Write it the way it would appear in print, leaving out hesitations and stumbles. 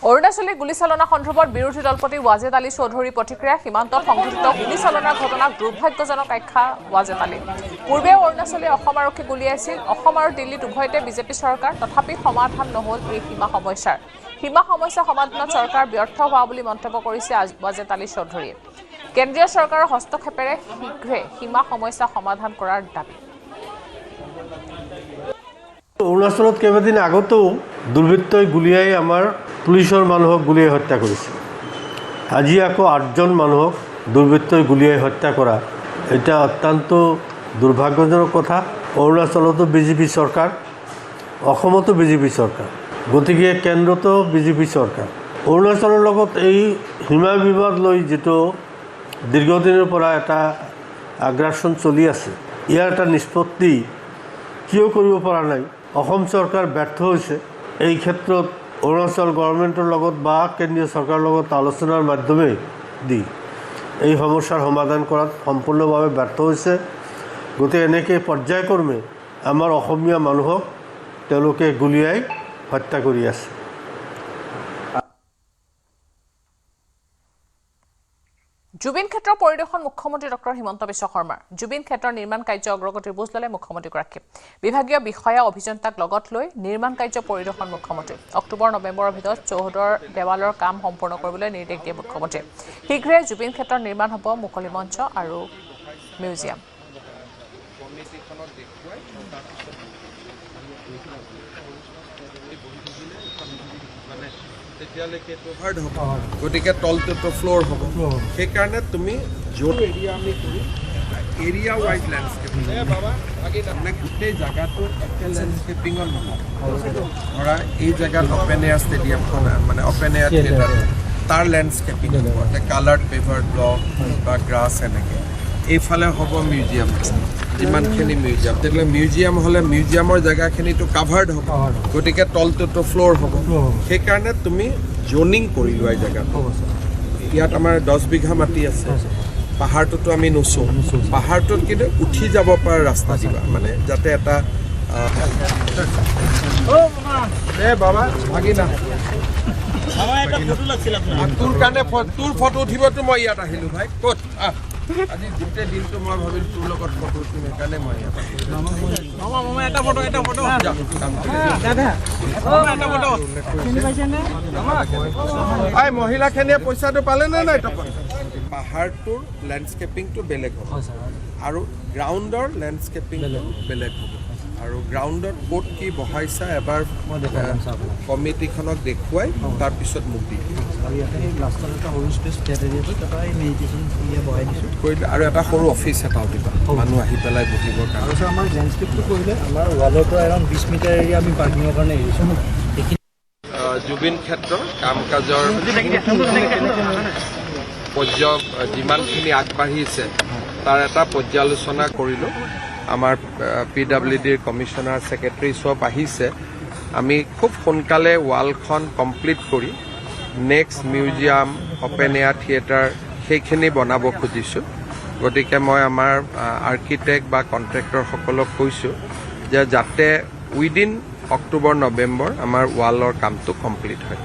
অৰুণাচলী গুলীচালনা সন্দৰ্ভত বিৰোধী দলপতি ৱাজেদ আলী চৌধুৰীৰ প্ৰতিক্ৰিয়া সীমান্তত সংঘটিত গুলীচালনাৰ ঘটনাক দুৰ্ভাগ্যজনক আখ্যা ৱাজেদ আলী পূৰ্বে অৰুণাচলী অসম আৰক্ষী গুলীয়াইছিল অসম আৰু দিল্লীত উভয়তে বিজেপি চৰকাৰ তথাপি সমাধান নহল এই সীমা সমস্যা সমাধানত চৰকাৰ ব্যৰ্থ হোৱা বুলি মন্তব্য কৰিছে ৱাজেদ আলী চৌধুৰীয়ে কেন্দ্ৰীয় চৰকাৰৰ হস্তক্ষেপেৰে শীঘ্ৰে সীমা সমস্যা সমাধান কৰাৰ দাবী অৰুণাচলত কেইবাদিন আগতেও দুৰ্বৃত্তই গুলিয়াই আমাৰ পুলিচৰ মানুহক গুলিয়াই হত্যা কৰিছে আজি আকৌ 8জন মানুহক দুৰ্বৃত্তই গুলিয়াই হত্যা কৰা এটা অত্যন্ত দুৰ্ভাগ্যজনক কথা অৰুণাচলতো বিজেপি চৰকাৰ অসমতো বিজেপি চৰকাৰ গতিকে কেন্দ্ৰতো বিজেপি চৰকাৰ অৰুণাচলৰ লগত এই সীমা বিবাদ লৈ যেটো দীৰ্ঘদিনৰ পৰা এটা আগ্ৰাসন চলি আছে ইয়াৰ এটা নিষ্পত্তি কিয় কৰিব পৰা নাই অসম চৰকাৰ ব্যৰ্থ হৈছে এই ক্ষেত্ৰত অৰুণাচল গভৰ্ণমেণ্টৰ লগত বা কেন্দ্ৰীয় চৰকাৰৰ লগত আলোচনাৰ মাধ্যমে দি এই সমস্যাৰ সমাধান কৰাত সম্পূৰ্ণভাৱে ব্যৰ্থ হৈছে গতিকে এনেকৈ পৰ্যায়ক্ৰমে আমাৰ অসমীয়া মানুহক তেওঁলোকে গুলিয়াই হত্যা কৰি আছে জুবিন ক্ষেত্ৰৰ পৰিদৰ্শন মুখ্যমন্ত্ৰী ডক্টৰ হিমন্ত বিশ্ব শৰ্মাৰ জুবিন ক্ষেত্ৰৰ নিৰ্মাণ কাৰ্য অগ্ৰগতিৰ বুজ ল'লে মুখ্যমন্ত্ৰীগৰাকীয়ে বিভাগীয় বিষয়া অভিযন্তাক লগত লৈ নিৰ্মাণ কাৰ্য পৰিদৰ্শন মুখ্যমন্ত্ৰী অক্টোবৰ নৱেম্বৰৰ ভিতৰত চৌহদৰ দেৱালৰ কাম সম্পূৰ্ণ কৰিবলৈ নিৰ্দেশ দিয়ে মুখ্যমন্ত্ৰীয়ে শীঘ্ৰে জুবিন ক্ষেত্ৰৰ নিৰ্মাণ হ'ব মুকলি মঞ্চ আৰু মিউজিয়াম গতিকে তলটোতো ফ্লোৰ হ'ব সেইকাৰণে তুমি য'ত এৰিয়া আমি কৰি এৰিয়া ৱাইজ লেণ্ডস্কেপিং মানে গোটেই জেগাটো একে লেণ্ডস্কেপিঙত নহয় ধৰা এই জেগাত অপেন এয়াৰ ষ্টেডিয়ামখন মানে অপেন এয়াৰ থিয়েটাৰ তাৰ লেণ্ডস্কেপিং হ'ব কালাৰ্ড পেভাৰ্ড ব্লক বা গ্ৰাছ এনেকৈ এইফালে হ'ব মিউজিয়াম যিমানখিনি মিউজিয়াম তেতিয়াহ'লে মিউজিয়াম হ'লে মিউজিয়ামৰ জেগাখিনিতো কাভাৰ্ড হ'ব গতিকে তলটোতো ফ্লোৰ হ'ব সেইকাৰণে তুমি জোনিং কৰি লোৱা জেগাটো ইয়াত আমাৰ 10 বিঘা মাটি আছে পাহাৰটোতো আমি নোচোঁ পাহাৰটোত কিন্তু উঠি যাব পৰা ৰাস্তা দিবা মানে যাতে এটা বাবা ভাগিনা তোৰ কাৰণে তোৰ ফটো উঠিবতো মই ইয়াত আহিলোঁ ভাই ক'ত আজি গোটেই দিনটো মই ভাবিলোঁ তোৰ লগত ফটো উঠিম সেইকাৰণে মই ইয়াত মহিলাখিনিয়ে পইচাটো পালে নে নাই পাহাৰটোৰ লেণ্ডস্কেপিংটো বেলেগ হ'ব আৰু গ্ৰাউণ্ডৰ লেণ্ডস্কেপিংটো বেলেগ হ'ব আৰু গ্ৰাউণ্ডত ক'ত কি বহাইছা এবাৰ কমিটিখনক দেখুৱাই তাৰপিছত মোক দি কৰিলে আৰু এটা সৰু অফিচ এটাও দিবা মানুহ আহি পেলাই বহিবৰ কাৰণে আমাৰ লেণ্ডস্কেপটো কৰিলে আমাৰ ৱালৰ পৰা এৰাউণ্ড 20 মিটাৰ এৰিয়া আমি পাৰ্কিঙৰ কাৰণে এৰিছোঁ জুবিন ক্ষেত্ৰৰ কাম কাজৰ যিমানখিনি আগবাঢ়িছে তাৰ এটা পৰ্যালোচনা কৰিলোঁ আমাৰ PWDৰ কমিশ্যনাৰ ছেক্ৰেটাৰী চব আহিছে আমি খুব সোনকালে ৱালখন কমপ্লিট কৰি next museum open air theatre সেইখিনি বনাব খুজিছোঁ গতিকে মই আমাৰ আৰ্কিটেক্ট বা কণ্ট্ৰেক্টৰসকলক কৈছোঁ যে যাতে উইদিন অক্টোবৰ নৱেম্বৰ আমাৰ ৱালৰ কামটো কমপ্লিট হয়